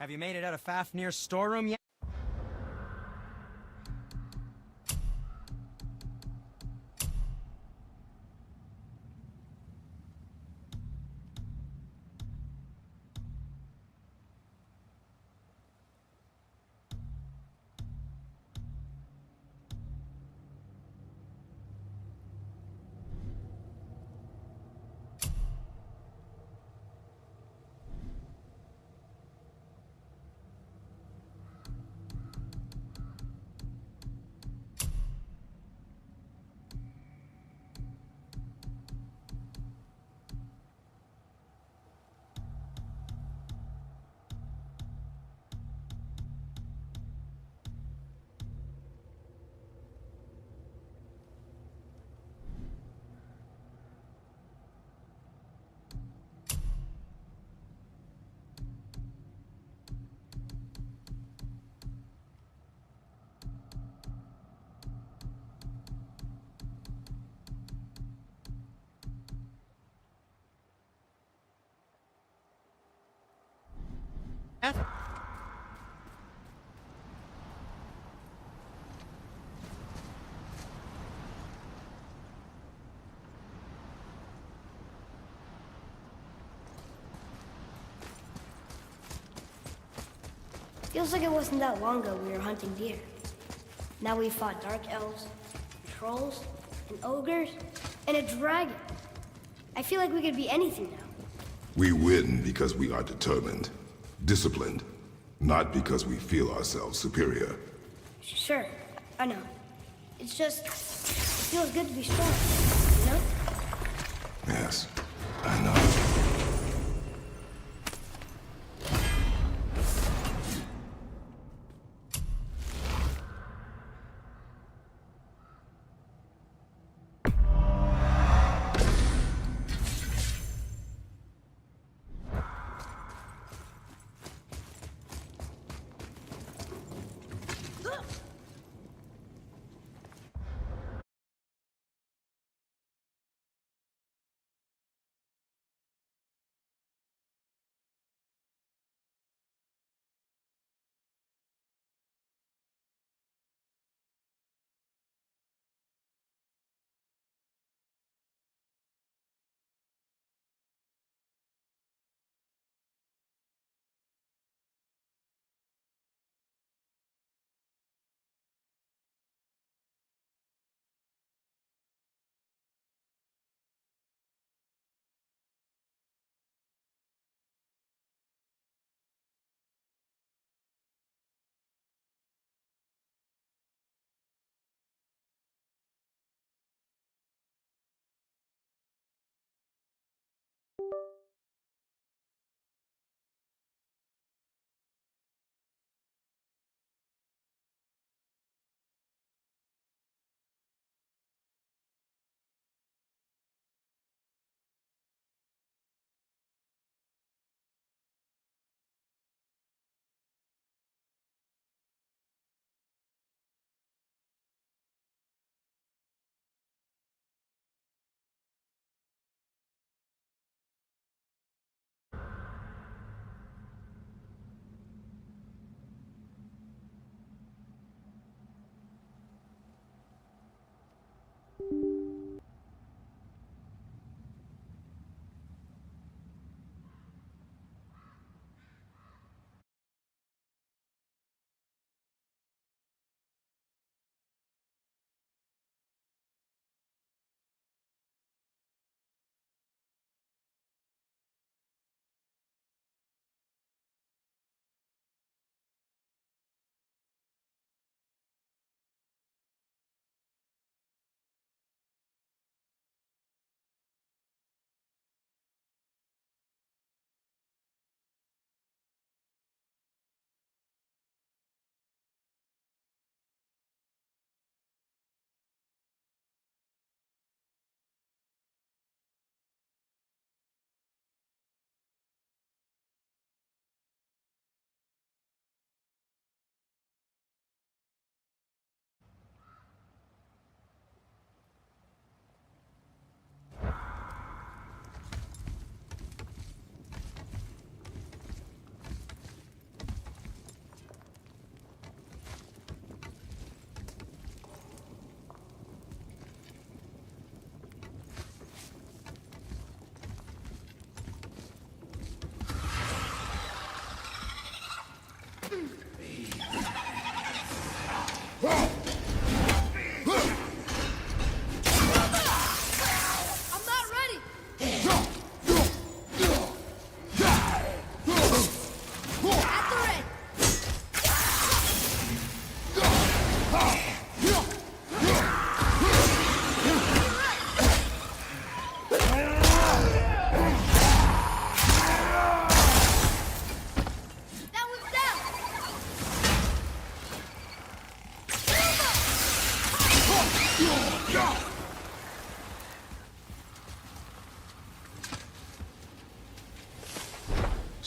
Have you made it out of Fafnir's storeroom yet? Feels like it wasn't that long ago we were hunting deer. Now we fought dark elves, and trolls, and ogres, and a dragon. I feel like we could be anything now. We win because we are determined, disciplined, not because we feel ourselves superior. Sure, I know. It's just, it feels good to be strong, you know? Yes, I know.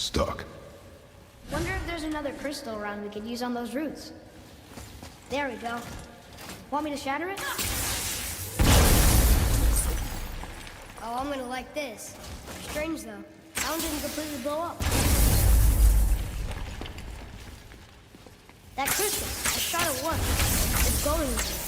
Stuck. Wonder if there's another crystal around we could use on those roots. There we go. Want me to shatter it? Oh, I'm gonna like this. Strange though. That one didn't completely blow up. That crystal, I shot it once. It's going with it.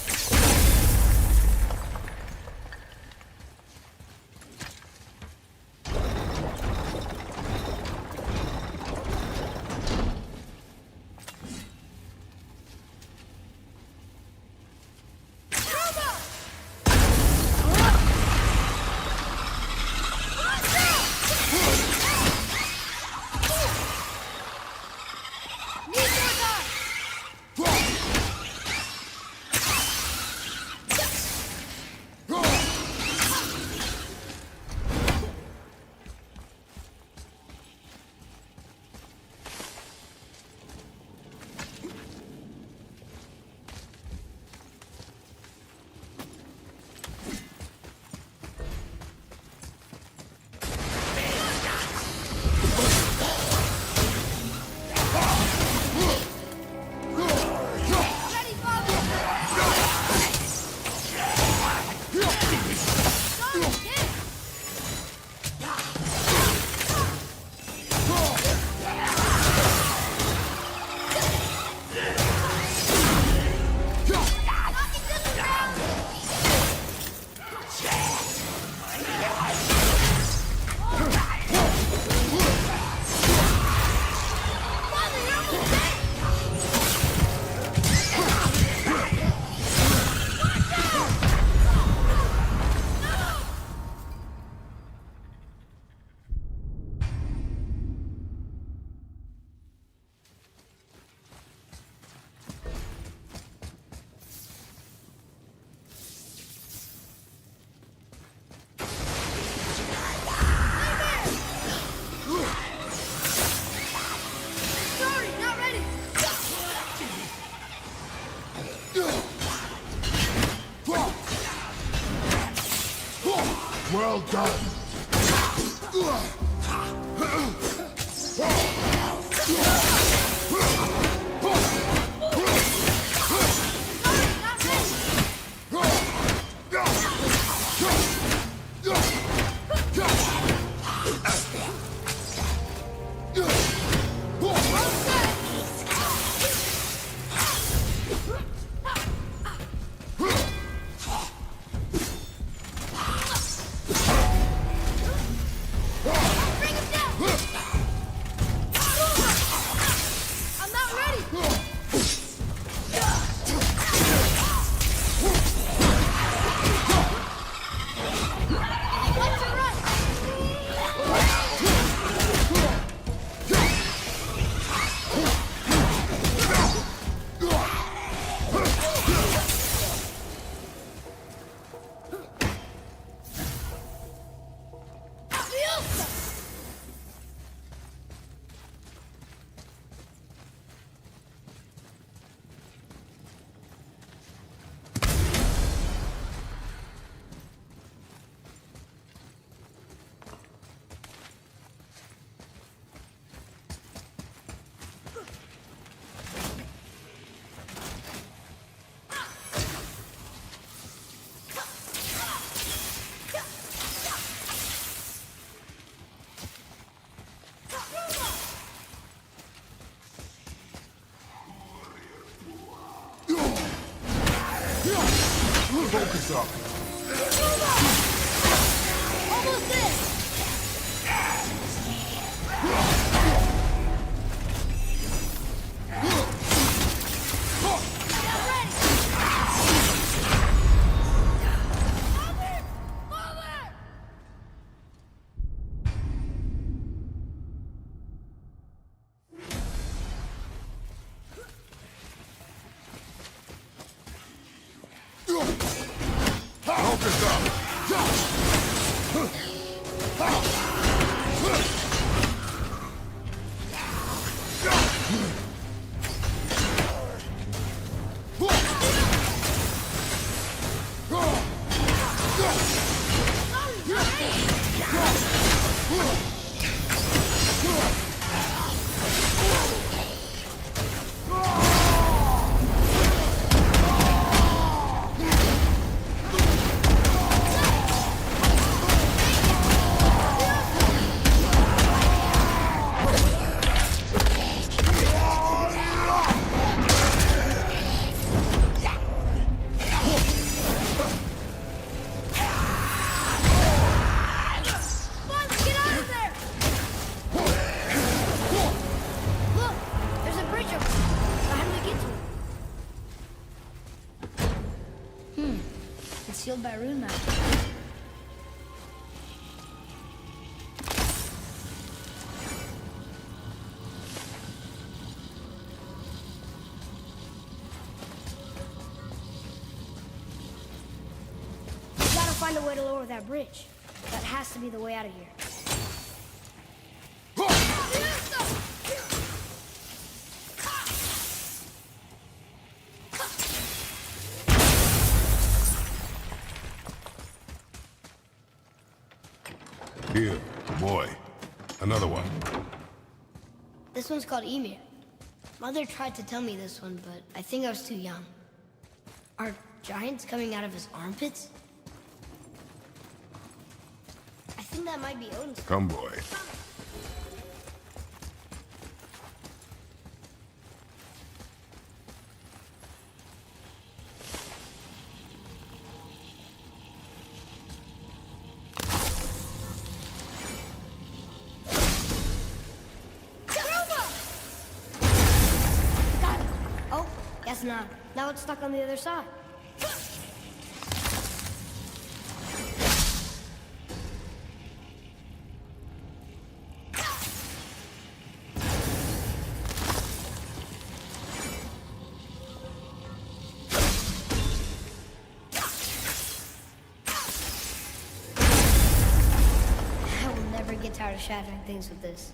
Well done. Focus up. Almost there! by rune map. We gotta find a way to lower that bridge. That has to be the way out of here. Here, boy. Another one. This one's called Emir. Mother tried to tell me this one, but I think I was too young. Are giants coming out of his armpits? I think that might be Odin's. Come, boy. Got it. Oh, guess not. Now it's stuck on the other side. I will never get tired of shattering things with this.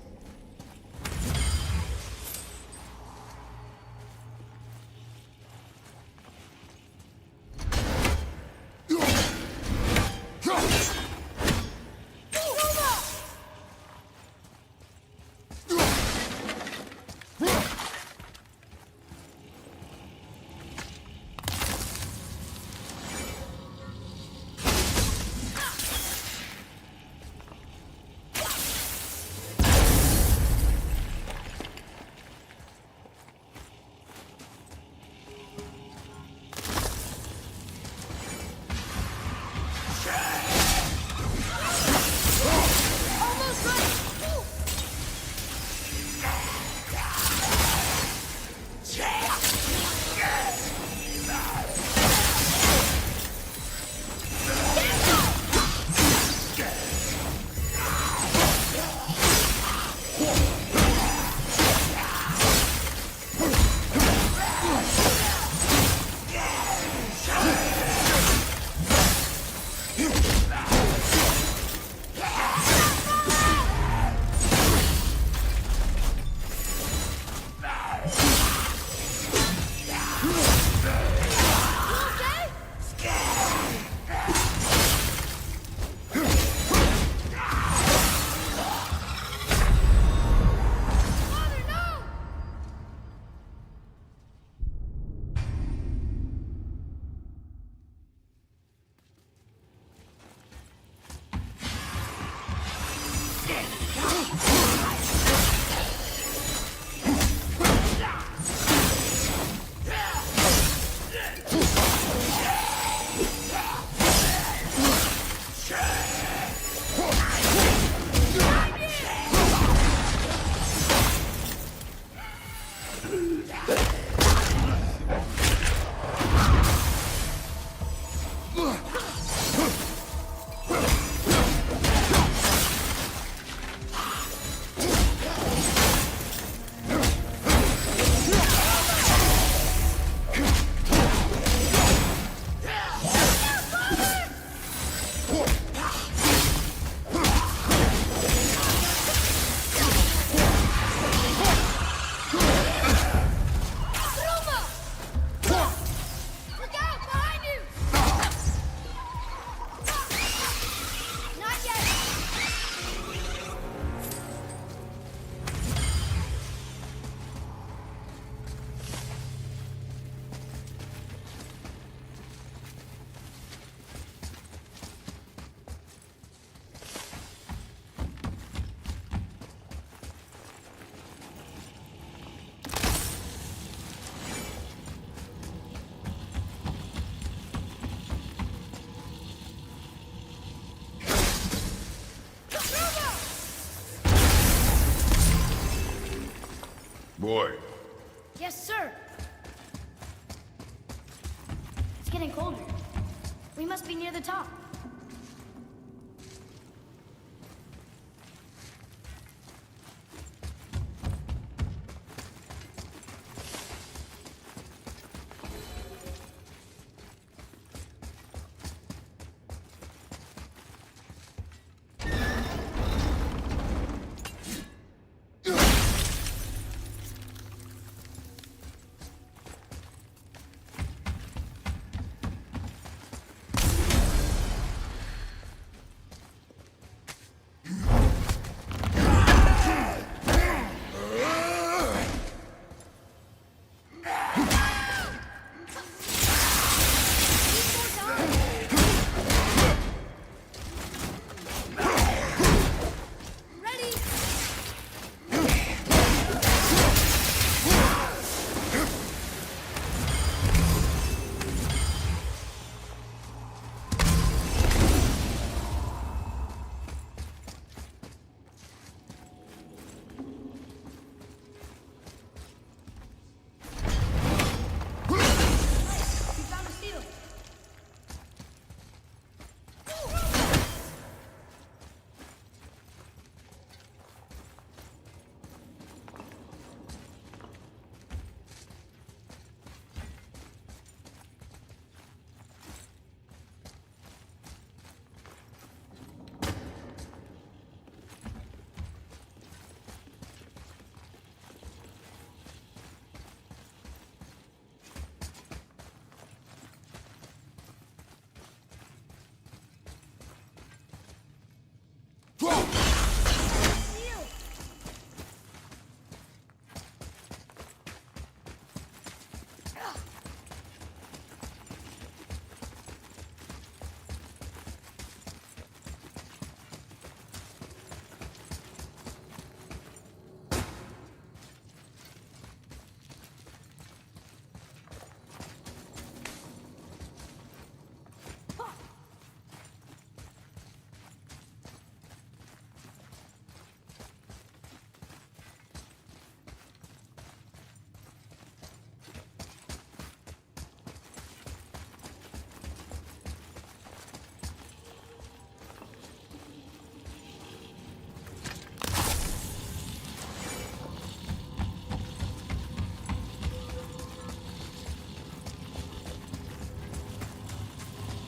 Boy. Yes, sir. It's getting colder. We must be near the top.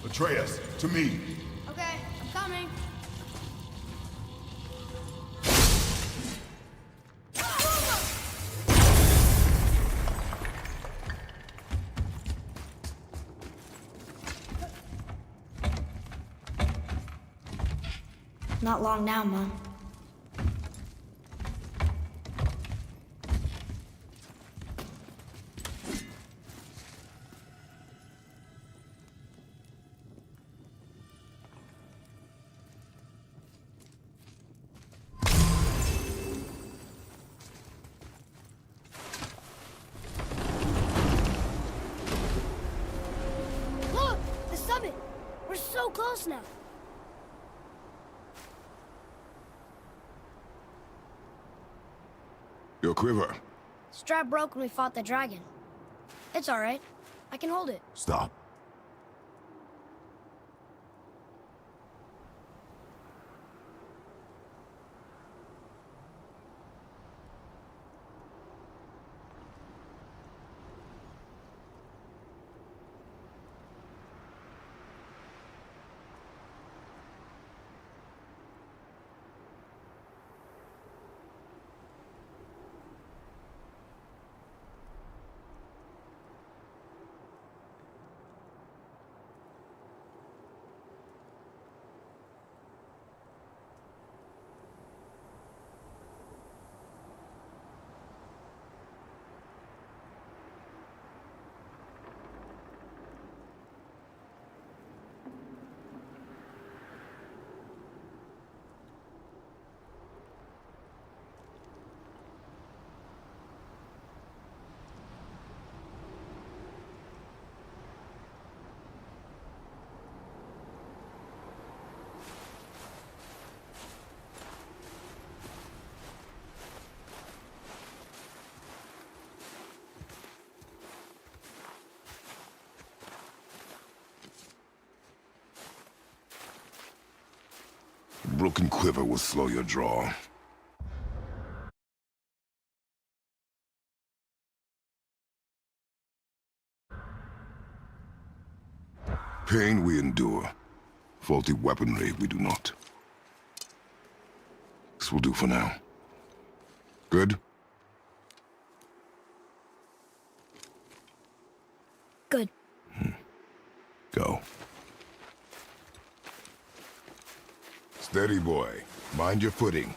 Atreus, to me. Okay, I'm coming. Not long now, Mom. Look! The summit! We're so close now! Your quiver. Strap broke when we fought the dragon. It's alright. I can hold it. Stop. A broken quiver will slow your draw. Pain we endure. Faulty weaponry we do not. This will do for now. Good? Good. Go. Steady, boy. Mind your footing.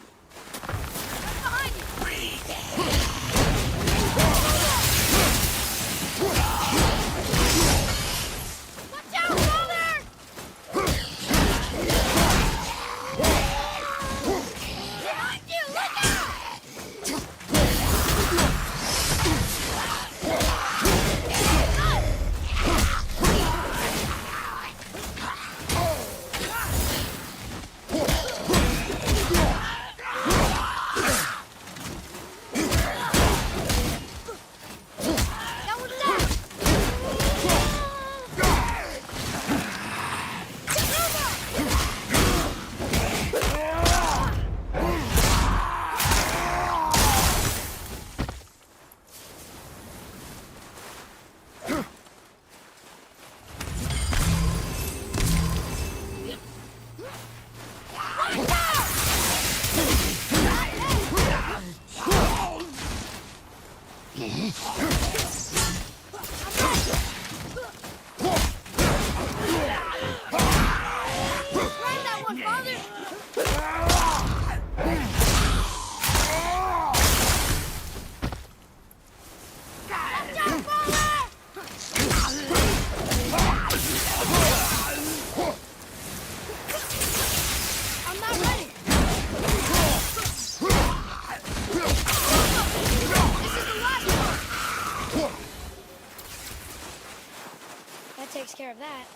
Takes care of that.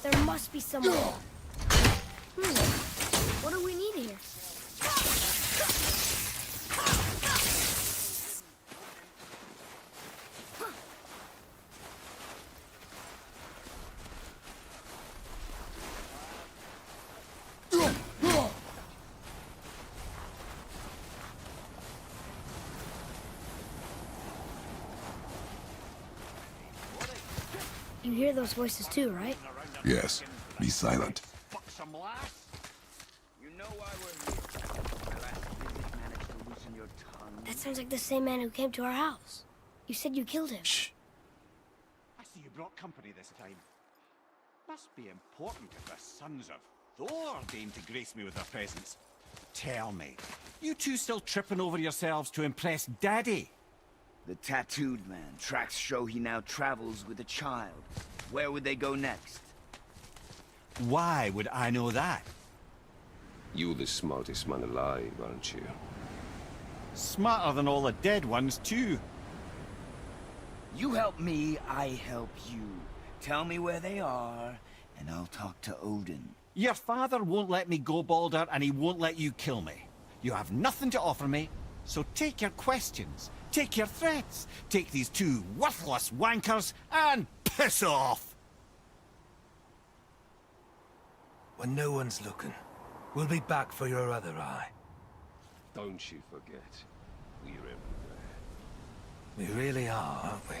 There must be someone. What do we need here? You hear those voices too, right? Yes. Be silent. That sounds like the same man who came to our house. You said you killed him. Shh. I see you brought company this time. Must be important if the sons of Thor deign to grace me with their presence. Tell me, you two still tripping over yourselves to impress Daddy? The tattooed man. Tracks show he now travels with a child. Where would they go next? Why would I know that? You're the smartest man alive, aren't you? Smarter than all the dead ones, too. You help me, I help you. Tell me where they are, and I'll talk to Odin. Your father won't let me go, Baldur, and he won't let you kill me. You have nothing to offer me, so take your questions, take your threats, take these two worthless wankers, and piss off! When no one's looking, we'll be back for your other eye. Don't you forget, we're everywhere. We really are, aren't we?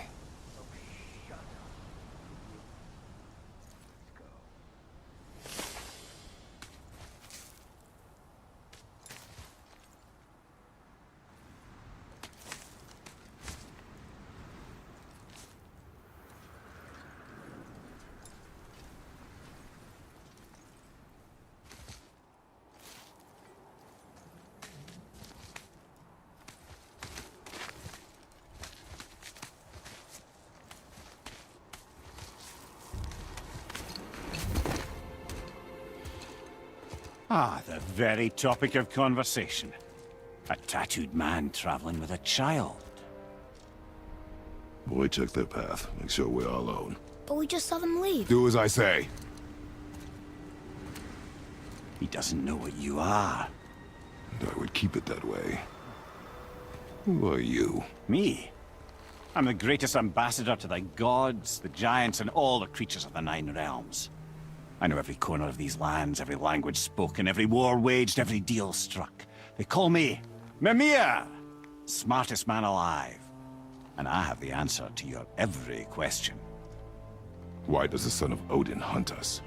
Ah, the very topic of conversation. A tattooed man traveling with a child. Boy, check their path. Make sure we're all alone. But we just saw them leave. Do as I say. He doesn't know what you are. And I would keep it that way. Who are you? Me? I'm the greatest ambassador to the gods, the giants, and all the creatures of the Nine Realms. I know every corner of these lands, every language spoken, every war waged, every deal struck. They call me Mimir, smartest man alive. And I have the answer to your every question. Why does the son of Odin hunt us?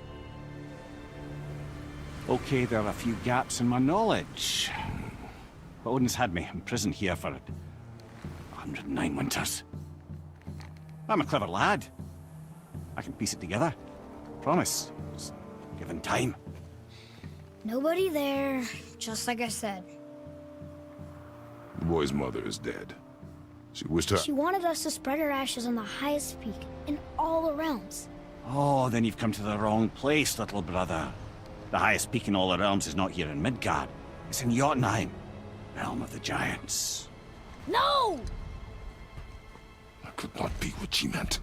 Okay, there are a few gaps in my knowledge. But Odin's had me imprisoned here for 109 winters. I'm a clever lad. I can piece it together. Promise. Just given time. Nobody there, just like I said. The boy's mother is dead. She wished her... She wanted us to spread her ashes on the highest peak in all the realms. Oh, then you've come to the wrong place, little brother. The highest peak in all the realms is not here in Midgard. It's in Jotunheim, realm of the giants. No! That could not be what she meant.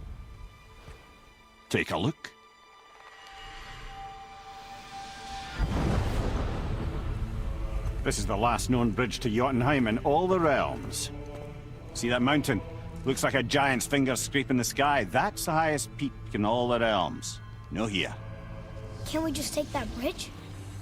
Take a look. This is the last known bridge to Jotunheim in all the realms. See that mountain? Looks like a giant's finger scraping the sky. That's the highest peak in all the realms. No here. Can't we just take that bridge?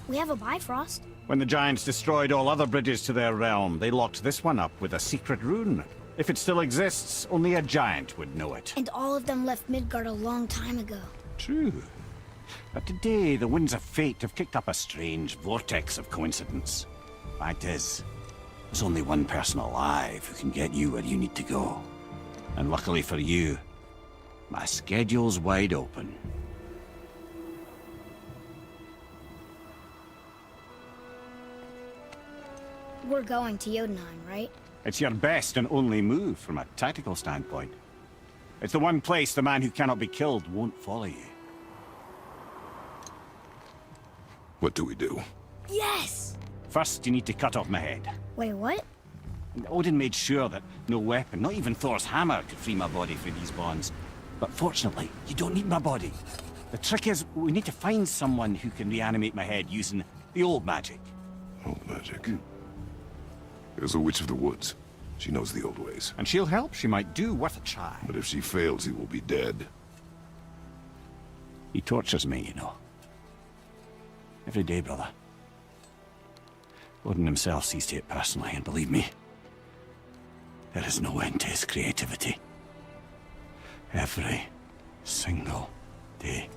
We have a Bifrost. When the giants destroyed all other bridges to their realm, they locked this one up with a secret rune. If it still exists, only a giant would know it. And all of them left Midgard a long time ago. True. But today, the winds of fate have kicked up a strange vortex of coincidence. Fact is, there's only one person alive who can get you where you need to go. And luckily for you, my schedule's wide open. We're going to Jotunheim, right? It's your best and only move from a tactical standpoint. It's the one place the man who cannot be killed won't follow you. What do we do? Yes! First, you need to cut off my head. Wait, what? Odin made sure that no weapon, not even Thor's hammer, could free my body from these bonds. But fortunately, you don't need my body. The trick is, we need to find someone who can reanimate my head using the old magic. Old magic. There's a witch of the woods. She knows the old ways. And she'll help. She might do worth a try. But if she fails, he will be dead. He tortures me, you know. Every day, brother. Odin himself sees to it personally, and believe me, there is no end to his creativity. Every single day.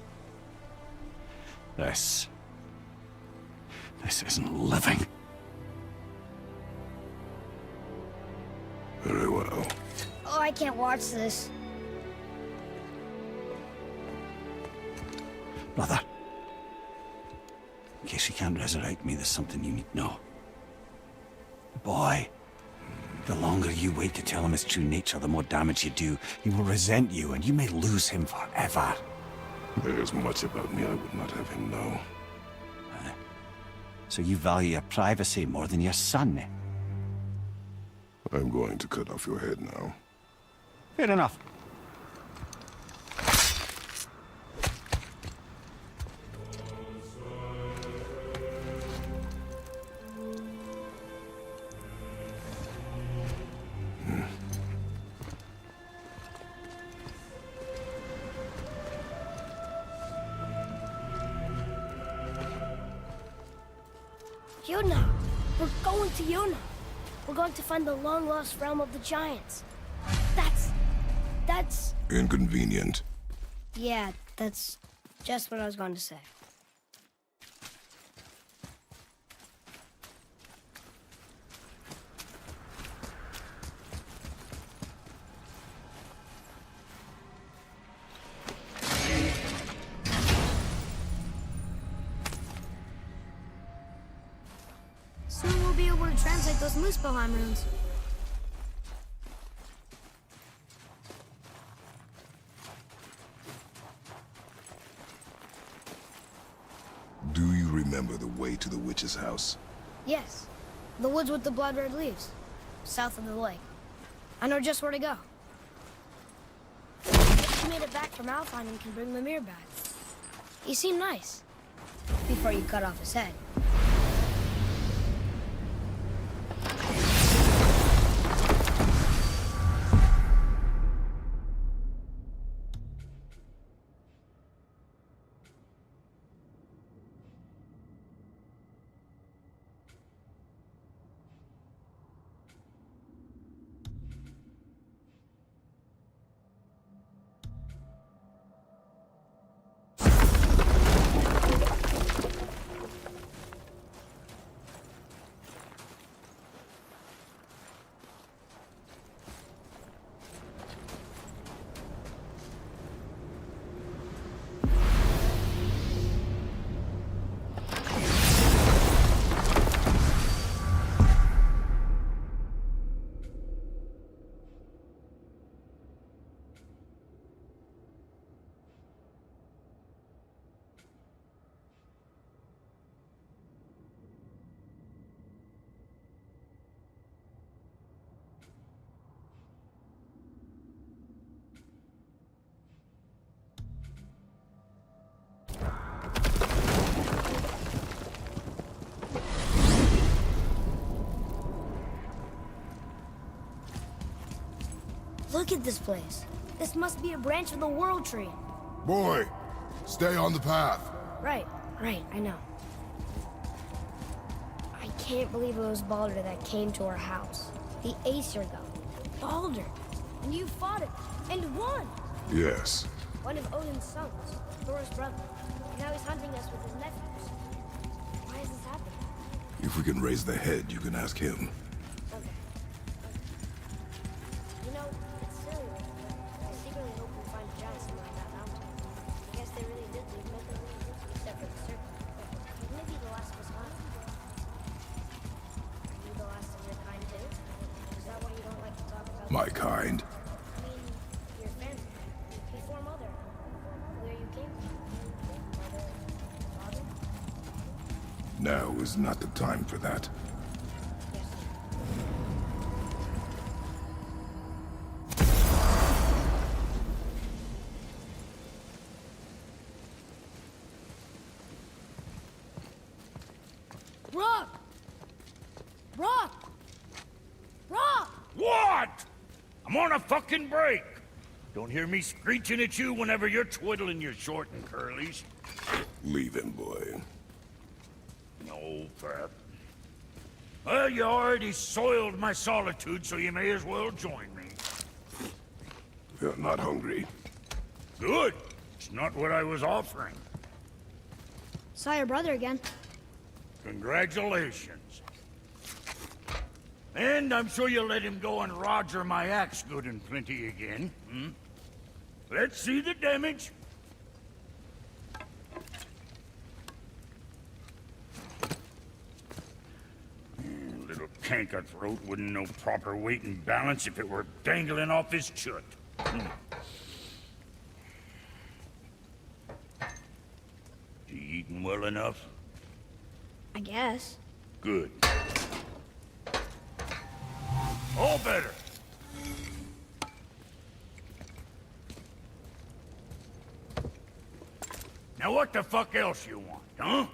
This isn't living. Very well. Oh, I can't watch this. Brother, in case you can't resurrect me, there's something you need to know. The boy, the longer you wait to tell him his true nature, the more damage you do. He will resent you, and you may lose him forever. There's much about me I would not have him know. So you value your privacy more than your son? I'm going to cut off your head now. Fair enough. Yuna! We're going to Yuna! We're going to find the long-lost realm of the giants. That's... Inconvenient. Yeah, that's just what I was going to say. Soon we'll be able to translate those Muspelheim runes. Do you remember the way to the witch's house? Yes. The woods with the blood-red leaves. South of the lake. I know just where to go. If you made it back from Alpine and can bring Mimir back. He seemed nice. Before you cut off his head. Look at this place. This must be a branch of the World Tree. Boy, stay on the path. Right, I know. I can't believe it was Baldur that came to our house. The Aesir god. Baldur. And you fought him. And won! Yes. One of Odin's sons. Thor's brother. And now he's hunting us with his nephews. Why is this happening? If we can raise the head, you can ask him. Okay. You know, it's silly, but I secretly hope we find a giant somewhere on that mountain. I guess they really did leave nothing except for the serpent. Maybe the last was mine. Are you the last of your kind too? Is that why you don't like to talk about My kind. I mean, your family. Before Mother. Where you came from. Mother, father? Now is not the time for that. Yes. Rock! Rock! Rock! What? I'm on a fucking break. Don't hear me screeching at you whenever you're twiddling your short and curlies. Leave him, boy. No, Pep. Well, you already soiled my solitude, so you may as well join me. You're not hungry. Good. It's not what I was offering. Saw your brother again. Congratulations. And I'm sure you'll let him go and Roger my axe good and plenty again, hmm? Let's see the damage. Little canker throat wouldn't know proper weight and balance if it were dangling off his chut. You eating well enough? I guess. Good. All better. Now what the fuck else you want, huh?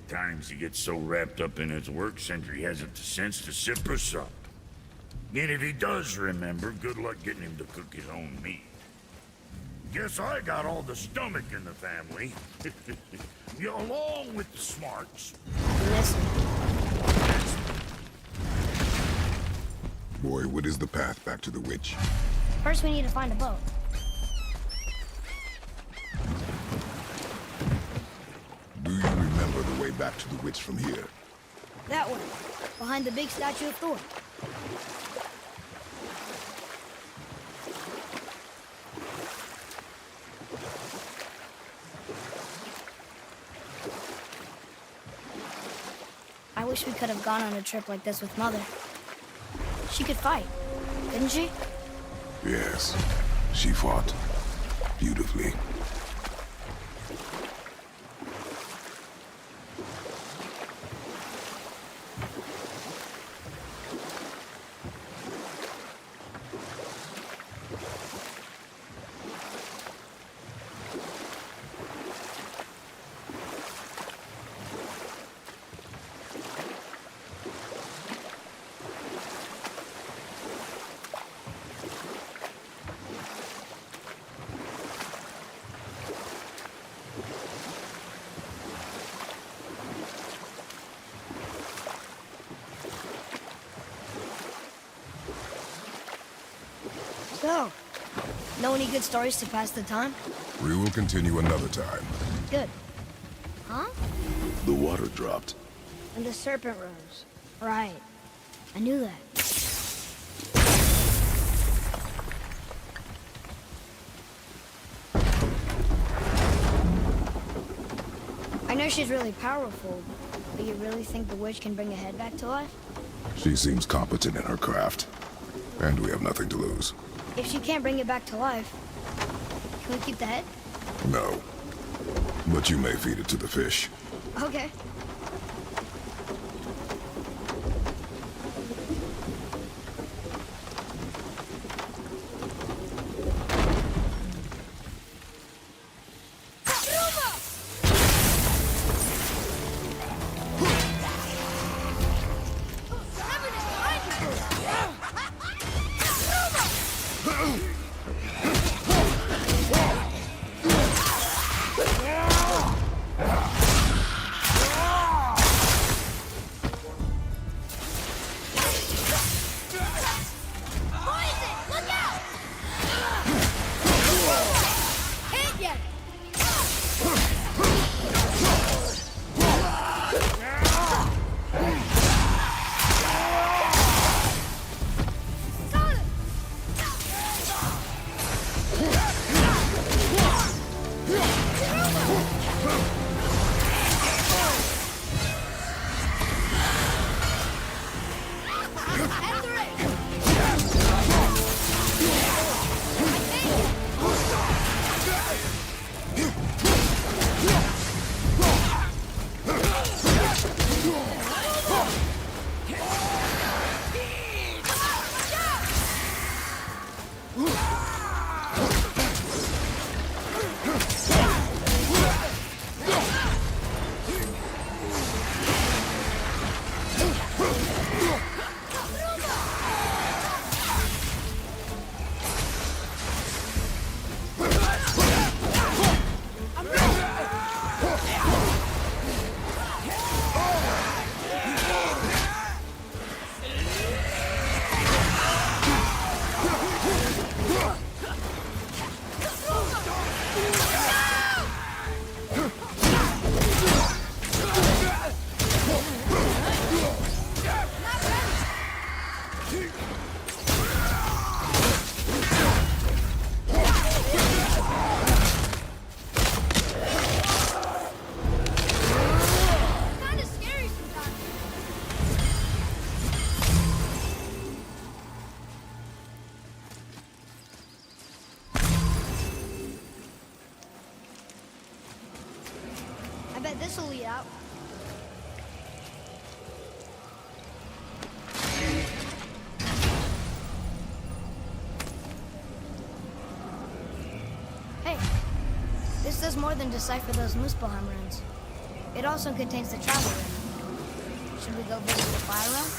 Times he gets so wrapped up in his work, Sentry hasn't the sense to sip or sup. And if he does remember, good luck getting him to cook his own meat. Guess I got all the stomach in the family. Yeah, along with the smarts. Listen. Boy, what is the path back to the witch? First we need to find a boat. Do you remember the way back to the witch from here? That way. Behind the big statue of Thor. I wish we could have gone on a trip like this with Mother. She could fight, couldn't she? Yes. She fought. Beautifully. So, know any good stories to pass the time? We will continue another time. Good. Huh? The water dropped. And the serpent rose. Right. I knew that. I know she's really powerful, but you really think the witch can bring a head back to life? She seems competent in her craft. And we have nothing to lose. If she can't bring it back to life, can we keep the head? No. But you may feed it to the fish. Okay. Bet this'll lead out. Hey, this does more than decipher those Muspelheim runes. It also contains the travel ring. Should we go visit the fire realm?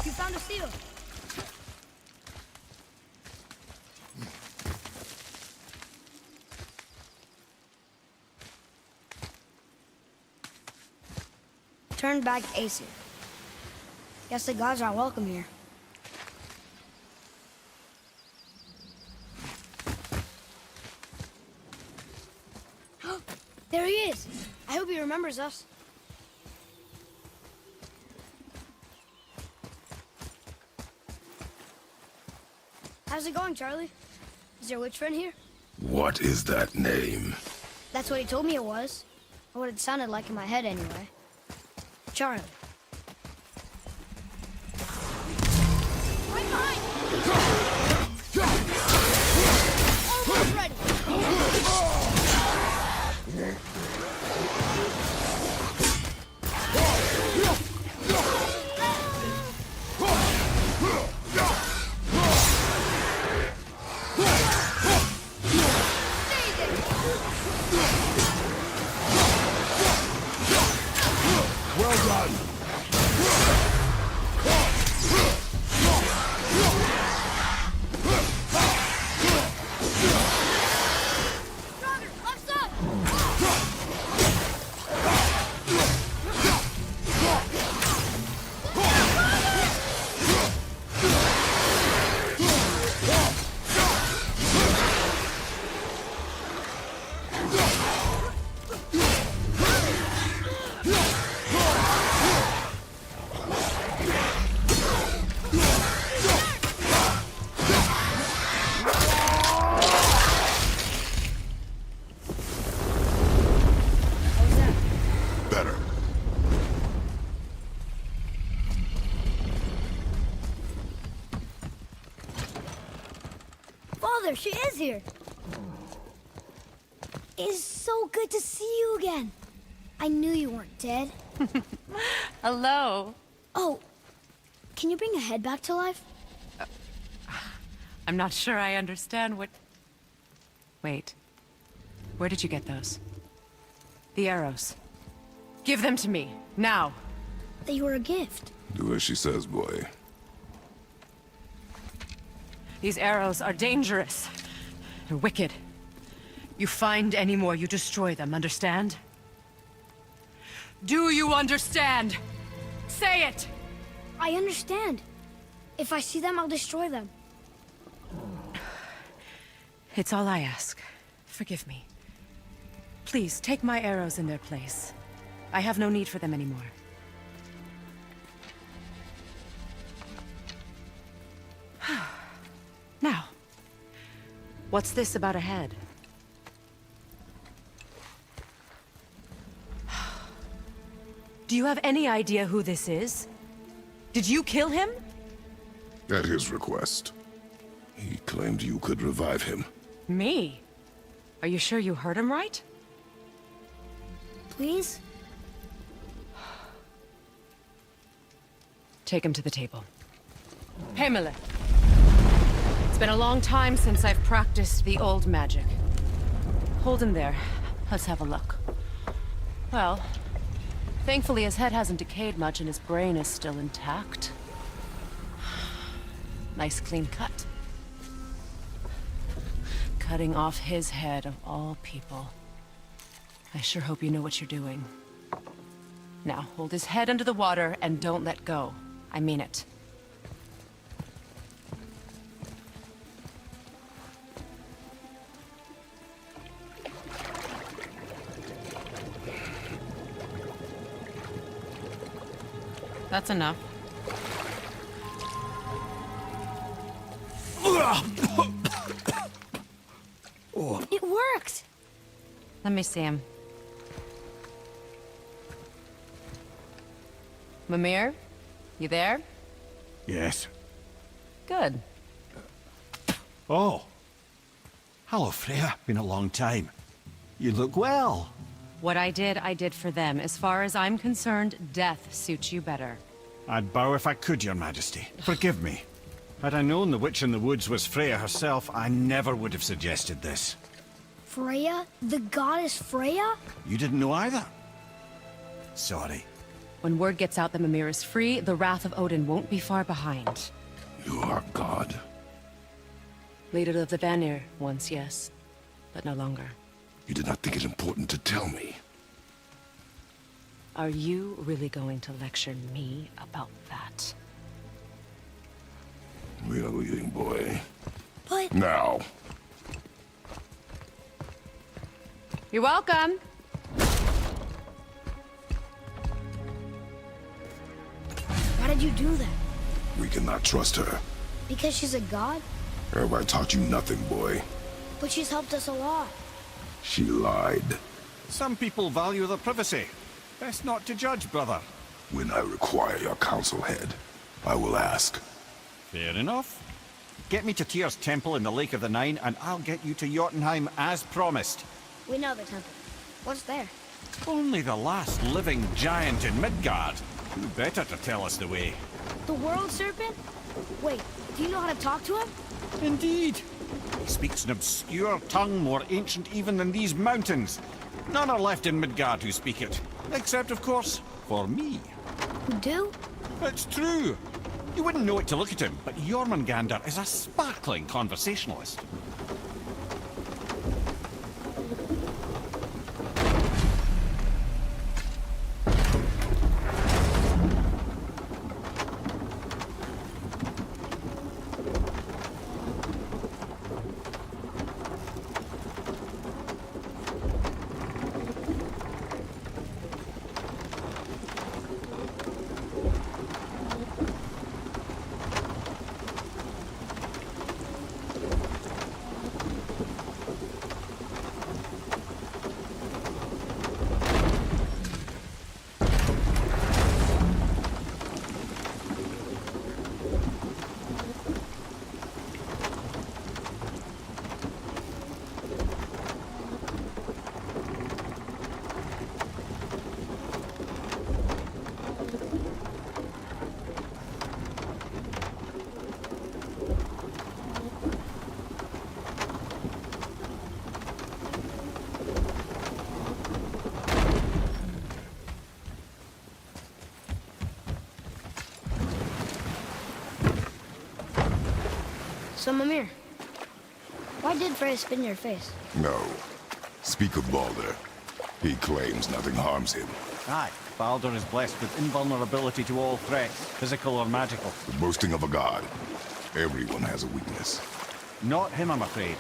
You found a seal. Turn back Aesir. Guess the gods aren't welcome here. There he is. I hope he remembers us. How's it going, Charlie? Is your witch friend here? What is that name? That's what he told me it was. Or what it sounded like in my head, anyway. Charlie. Right behind! Almost ready! there she is here. It's so good to see you again. I knew you weren't dead. Hello. Oh, can you bring a head back to life? I'm not sure I understand what... Wait. Where did you get those? The arrows. Give them to me, now. They were a gift. Do as she says, boy. These arrows are dangerous. They're wicked. You find any more, you destroy them, understand? Do you understand? Say it! I understand. If I see them, I'll destroy them. It's all I ask. Forgive me. Please, take my arrows in their place. I have no need for them anymore. Now, what's this about a head? Do you have any idea who this is? Did you kill him? At his request. He claimed you could revive him. Me? Are you sure you heard him right? Please? Take him to the table. Hamlet. It's been a long time since I've practiced the old magic. Hold him there. Let's have a look. Well, thankfully his head hasn't decayed much and his brain is still intact. Nice clean cut. Cutting off his head of all people. I sure hope you know what you're doing. Now, hold his head under the water and don't let go. I mean it. That's enough. It worked! Let me see him. Mimir? You there? Yes. Good. Oh. Hello, Freya. Been a long time. You look well. What I did for them. As far as I'm concerned, death suits you better. I'd bow if I could, Your Majesty. Forgive me. Had I known the witch in the woods was Freya herself, I never would have suggested this. Freya? The goddess Freya? You didn't know either? Sorry. When word gets out that Mimir is free, the wrath of Odin won't be far behind. You are God. Leader of the Vanir, once, yes. But no longer. You did not think it important to tell me. Are you really going to lecture me about that? We are leaving, boy. But... Now. You're welcome. Why did you do that? We cannot trust her. Because she's a god? Everybody taught you nothing, boy. But she's helped us a lot. She lied. Some people value their privacy. Best not to judge, brother. When I require your council head, I will ask. Fair enough. Get me to Tyr's temple in the Lake of the Nine, and I'll get you to Jotunheim as promised. We know the temple. What's there? Only the last living giant in Midgard. Who better to tell us the way? The world serpent? Wait, do you know how to talk to him? Indeed. He speaks an obscure tongue more ancient even than these mountains. None are left in Midgard who speak it. Except, of course, for me. Who do? It's true. You wouldn't know it to look at him, but Jormungandr is a sparkling conversationalist. So, Mimir, why did Freya spit in your face? No. Speak of Baldur. He claims nothing harms him. Aye, Baldur is blessed with invulnerability to all threats, physical or magical. The boasting of a god. Everyone has a weakness. Not him, I'm afraid.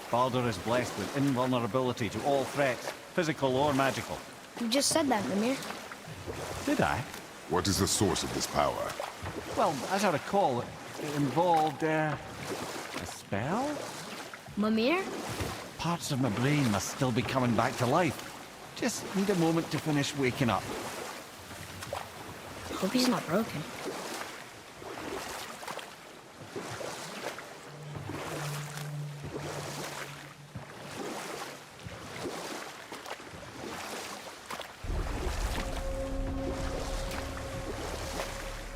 Baldur is blessed with invulnerability to all threats, physical or magical. You just said that, Mimir. Did I? What is the source of this power? Well, as I recall, it involved, a spell? Mimir? Parts of my brain must still be coming back to life. Just need a moment to finish waking up. Hope he's not broken.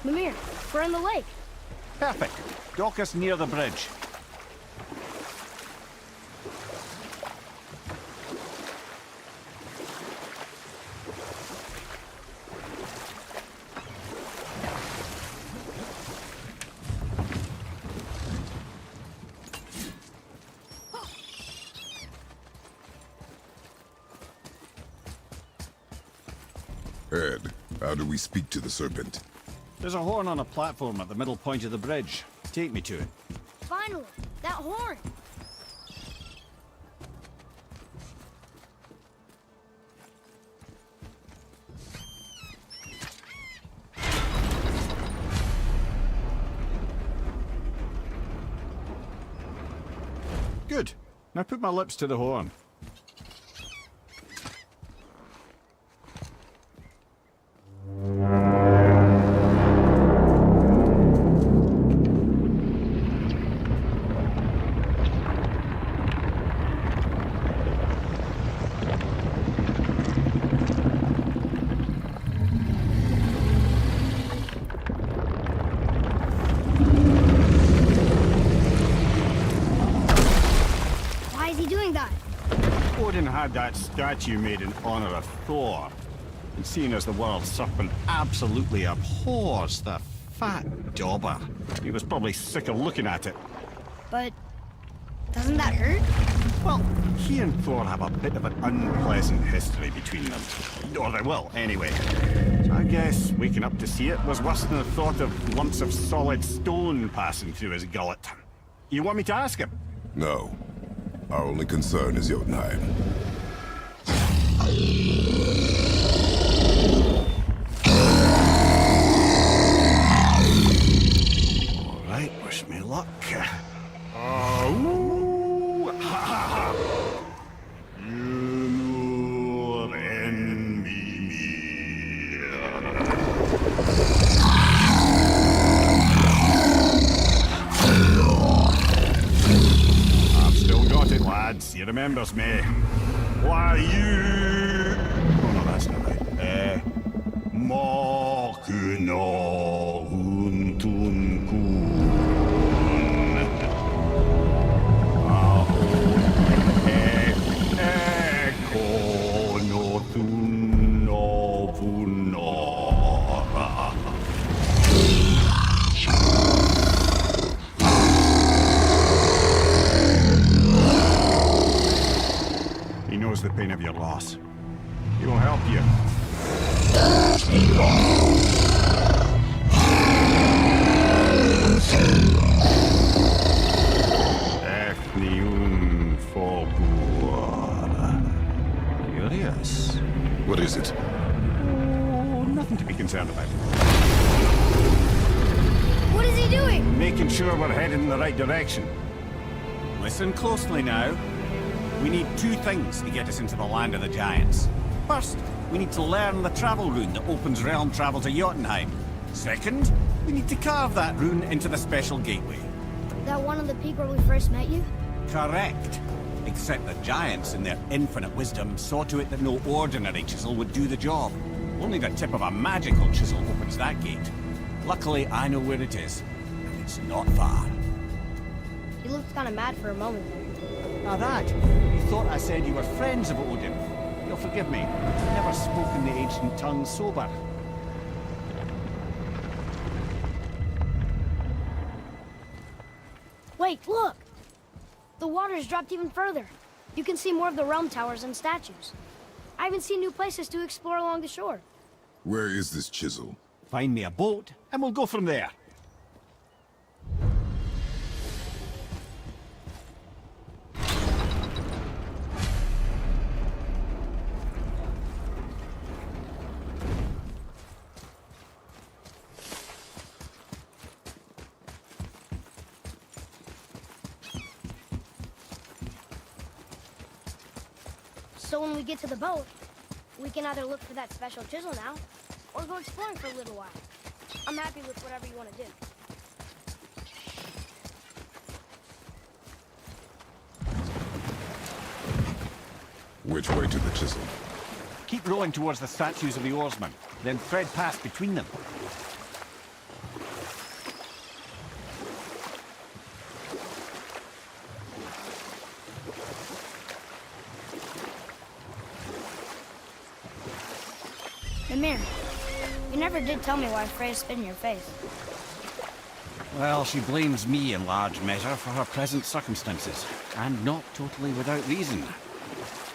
Mimir, we're on the lake. Perfect. Dock us near the bridge. Ed, how do we speak to the serpent? There's a horn on a platform at the middle point of the bridge. Take me to it. Finally, that horn. Good. Now put my lips to the horn. Why is he doing that? Odin had that statue made in honor of Thor. And seeing as the world serpent absolutely abhors the fat dauber, he was probably sick of looking at it. But doesn't that hurt? Well, he and Thor have a bit of an unpleasant history between them. Or they will, anyway. So I guess waking up to see it was worse than the thought of lumps of solid stone passing through his gullet. You want me to ask him? No. Our only concern is Jotunheim. All right, wish me luck. Ooh, ha, ha, ha. You know and me. I've still got it, lads. He remembers me. Why you? Oh no, that's not right. Mokuno huntun kun. Eko no thun no vunora. He knows the pain of your loss. He will help you. Ethnium Folklore. Curious. What is it? Oh, nothing to be concerned about. What is he doing? Making sure we're heading in the right direction. Listen closely now. We need two things to get us into the land of the giants. First, we need to learn the travel rune that opens realm travel to Jotunheim. Second, we need to carve that rune into the special gateway. That one on the peak where we first met you? Correct. Except the giants, in their infinite wisdom, saw to it that no ordinary chisel would do the job. Only the tip of a magical chisel opens that gate. Luckily, I know where it is, and it's not far. He looked kind of mad for a moment there. Now that, you thought I said you were friends of Odin. You'll forgive me. I've never spoken the ancient tongue sober. Wait, Wait, look! The water's dropped even further. You can see more of the realm towers and statues. I even see new places to explore along the shore. Where is this chisel? Find me a boat, and we'll go from there. So when we get to the boat, we can either look for that special chisel now, or go exploring for a little while. I'm happy with whatever you want to do. Which way to the chisel? Keep rowing towards the statues of the oarsmen, then thread past between them. Amir, you never did tell me why Freya spit in your face. Well, she blames me in large measure for her present circumstances, and not totally without reason.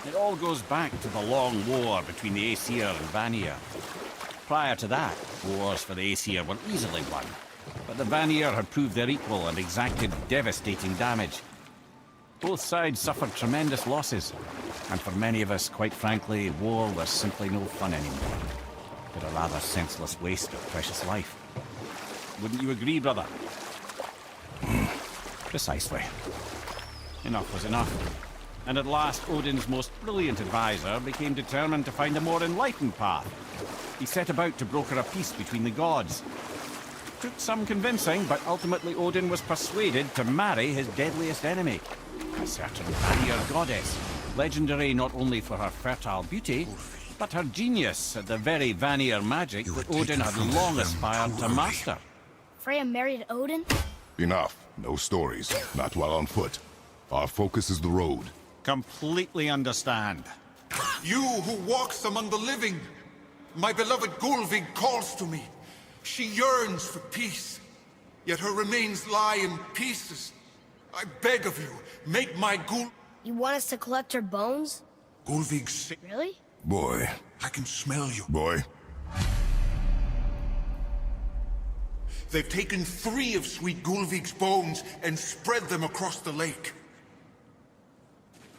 It all goes back to the long war between the Aesir and Vanir. Prior to that, wars for the Aesir were easily won, but the Vanir had proved their equal and exacted devastating damage. Both sides suffered tremendous losses, and for many of us, quite frankly, war was simply no fun anymore. But a rather senseless waste of precious life. Wouldn't you agree, brother? Precisely. Enough was enough. And at last, Odin's most brilliant advisor became determined to find a more enlightened path. He set about to broker a peace between the gods. Took some convincing, but ultimately Odin was persuaded to marry his deadliest enemy, a certain Vanir goddess, legendary not only for her fertile beauty, but her genius at the very Vanir magic that Odin had long aspired to master. Freya married Odin? Enough. No stories. Not while on foot. Our focus is the road. Completely understand. You who walks among the living! My beloved Gulvig calls to me. She yearns for peace, yet her remains lie in pieces. I beg of you, make my You want us to collect her bones? Gulvig sick. Really? Boy. I can smell you. Boy. They've taken 3 of sweet Gulvig's bones and spread them across the lake.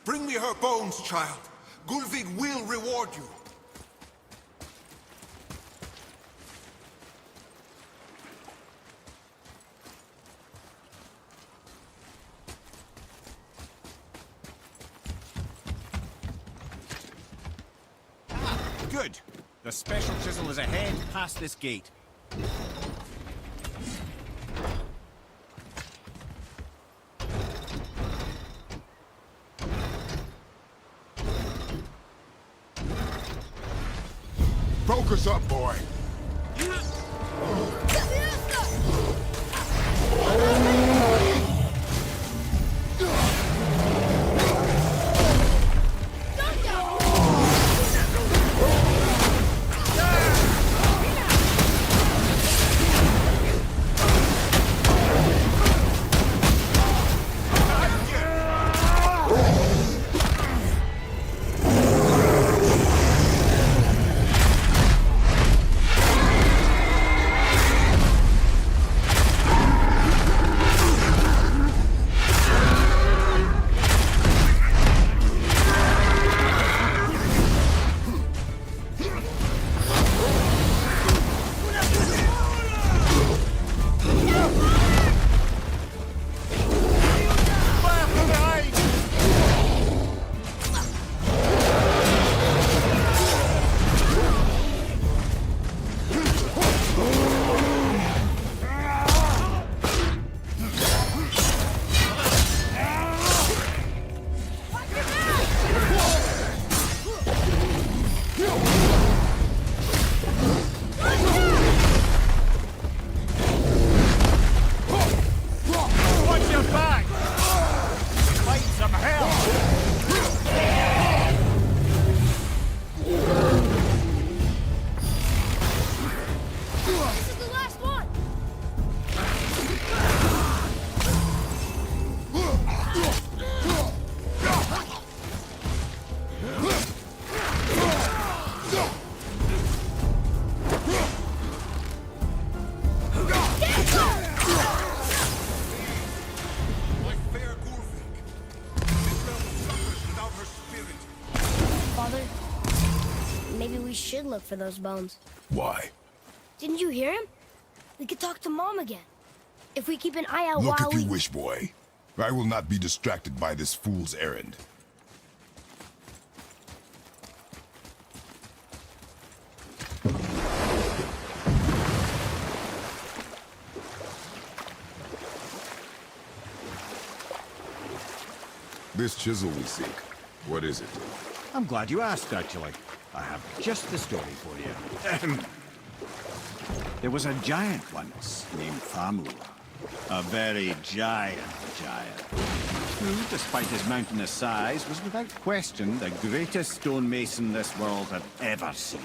Bring me her bones, child. Gulvig will reward you. Good. The special chisel is ahead past this gate. Focus up, boy. father. Maybe we should look for those bones. Why? Didn't you hear him? We could talk to Mom again. If we keep an eye out Look while if you wish, boy. I will not be distracted by this fool's errand. This chisel we seek, what is it? I'm glad you asked, actually. I have just the story for you. Ahem. There was a giant once named Thamur. A very giant. Who, despite his mountainous size, was without question the greatest stonemason this world had ever seen.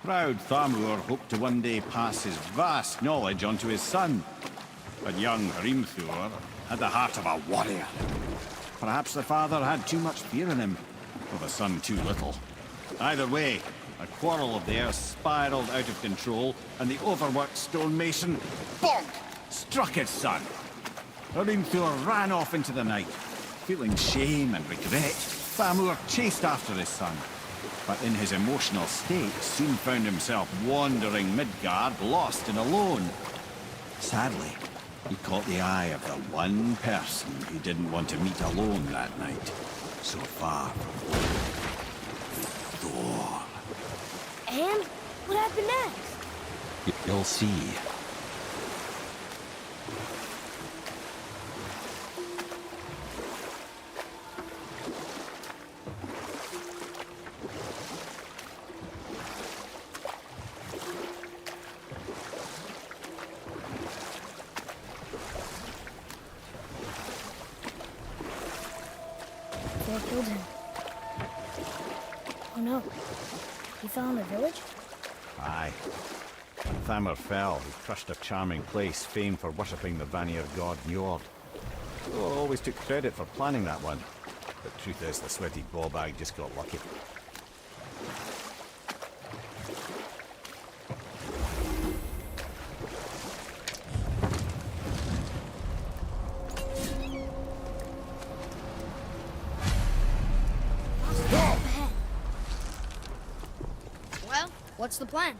Proud Thamur hoped to one day pass his vast knowledge on to his son. But young Hrimthur had the heart of a warrior. Perhaps the father had too much fear in him, or the son too little. Either way, a quarrel of theirs spiraled out of control, and the overworked stonemason, bonk, struck his son. Hrimthur ran off into the night. Feeling shame and regret, Thamur chased after his son. But in his emotional state, soon found himself wandering Midgard, lost and alone. Sadly, he caught the eye of the one person he didn't want to meet alone that night. So far from Thor. And what happened next? You'll see. Thor killed him. Oh no. He fell in the village? Aye. When Thamur fell, he crushed a charming place famed for worshipping the Vanir god Njord. Thor always took credit for planning that one. But truth is, the sweaty ballbag just got lucky. Well, what's the plan?